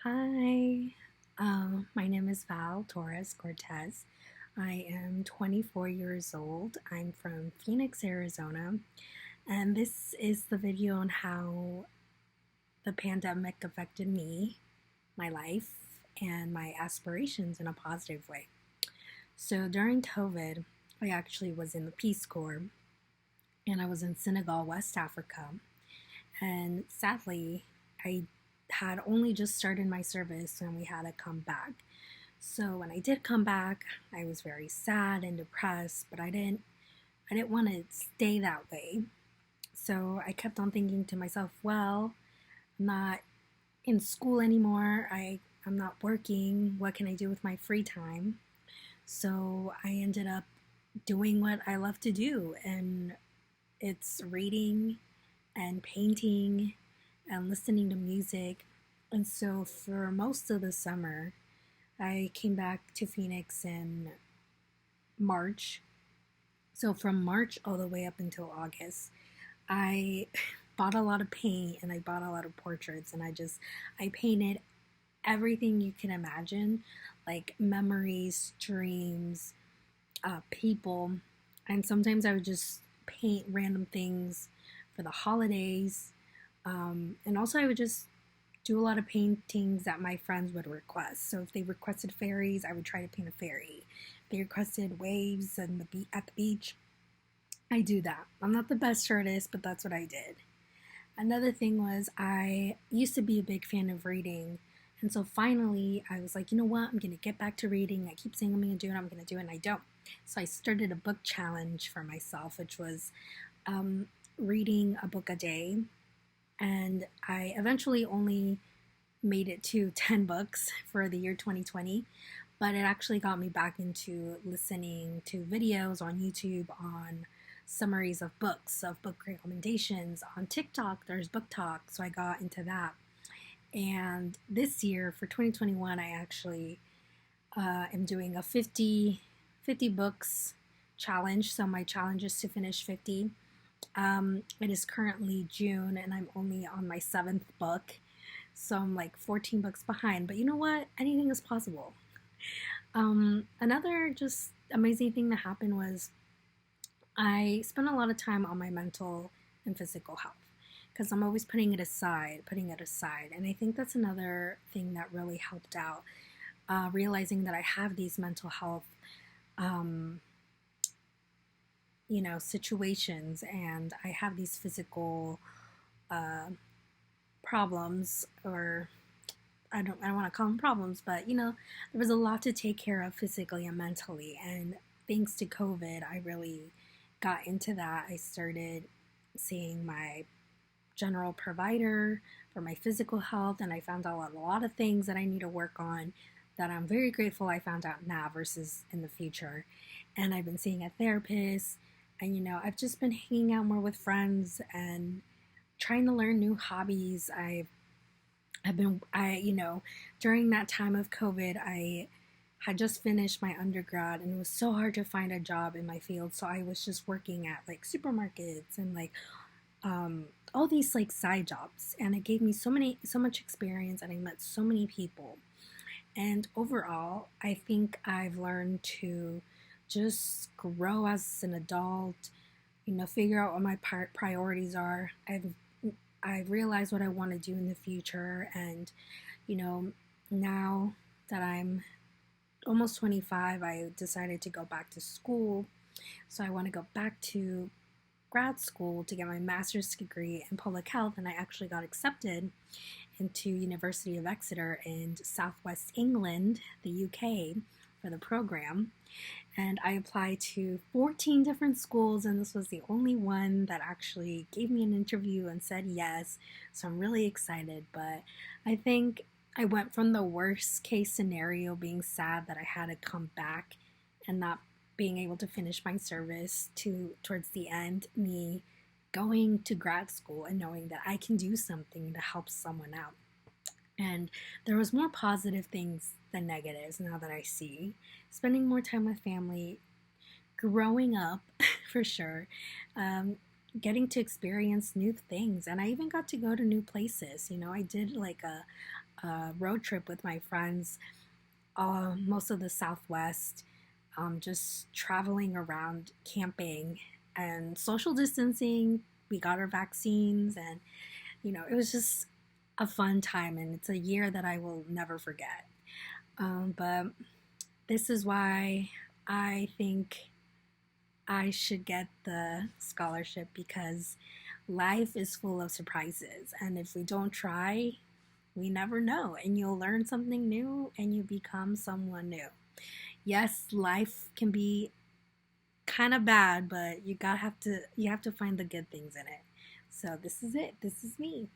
Hi, my name is Val Torres Cortez. I am 24 years old. I'm from Phoenix, Arizona, and this is the video on how the pandemic affected me, my life, and my aspirations in a positive way. So during COVID, I actually was in the Peace Corps and I was in Senegal, West Africa. And sadly, I had only just started my service when we had to come back. So when I did come back, I was very sad and depressed, but I didn't want to stay that way. So I kept on thinking to myself, well, I'm not in school anymore. I'm not working. What can I do with my free time? So I ended up doing what I love to do, and it's reading and painting and listening to music. And so for most of the summer, I came back to Phoenix in March. So from March all the way up until August, I bought a lot of paint and I bought a lot of portraits, and I painted everything you can imagine, like memories, dreams, people. And sometimes I would just paint random things for the holidays. And also I would just do a lot of paintings that my friends would request. So if they requested fairies, I would try to paint a fairy. If they requested waves and at the beach, I do that. I'm not the best artist, but that's what I did. Another thing was I used to be a big fan of reading. And so finally, I was like, you know what? I'm going to get back to reading. I keep saying I'm going to do it, I'm going to do it, and I don't. So I started a book challenge for myself, which was um, reading a book a day. And I eventually only made it to 10 books for the year 2020, but it actually got me back into listening to videos on YouTube on summaries of books, of book recommendations. On TikTok, there's Book Talk, so I got into that. And this year, for 2021, I actually am doing a 50 books challenge. So my challenge is to finish 50. It is currently June, and I'm only on my seventh book. So I'm like 14 books behind. But you know what? Anything is possible. Another just amazing thing that happened was I spent a lot of time on my mental and physical health because I'm always putting it aside. And I think that's another thing that really helped out, realizing that I have these mental health, um, situations, and I have these physical uh, problems, or I don't want to call them problems, but there was a lot to take care of physically and mentally. And thanks to COVID, I really got into that. I started seeing my general provider for my physical health, and I found out a lot of things that I need to work on that I'm very grateful I found out now versus in the future. And I've been seeing a therapist, and I've just been hanging out more with friends and trying to learn new hobbies. During that time of COVID, I had just finished my undergrad, and it was so hard to find a job in my field. So I was just working at like supermarkets and like all these like side jobs, and it gave me so much experience, and I met so many people. And overall, I think I've learned to just grow as an adult, figure out what my priorities are. I've realized what I want to do in the future, and you know, now that I'm almost 25, I decided to go back to school. So I want to go back to grad school to get my master's degree in public health, and I actually got accepted into University of Exeter in Southwest England, the UK, for the program. And I applied to 14 different schools, and this was the only one that actually gave me an interview and said yes. So I'm really excited, but I think I went from the worst case scenario, being sad that I had to come back and not being able to finish my service, to towards the end, me going to grad school and knowing that I can do something to help someone out. And there was more positive things than negatives now that I see. Spending more time with family, growing up for sure. Um, getting to experience new things. And I even got to go to new places. I did like a road trip with my friends, most of the Southwest, just traveling around, camping and social distancing. We got our vaccines, and it was just a fun time, and it's a year that I will never forget. But this is why I think I should get the scholarship, because life is full of surprises. And if we don't try, we never know. And you'll learn something new and you become someone new. Yes, life can be kind of bad, but you have to find the good things in it. So this is it. This is me.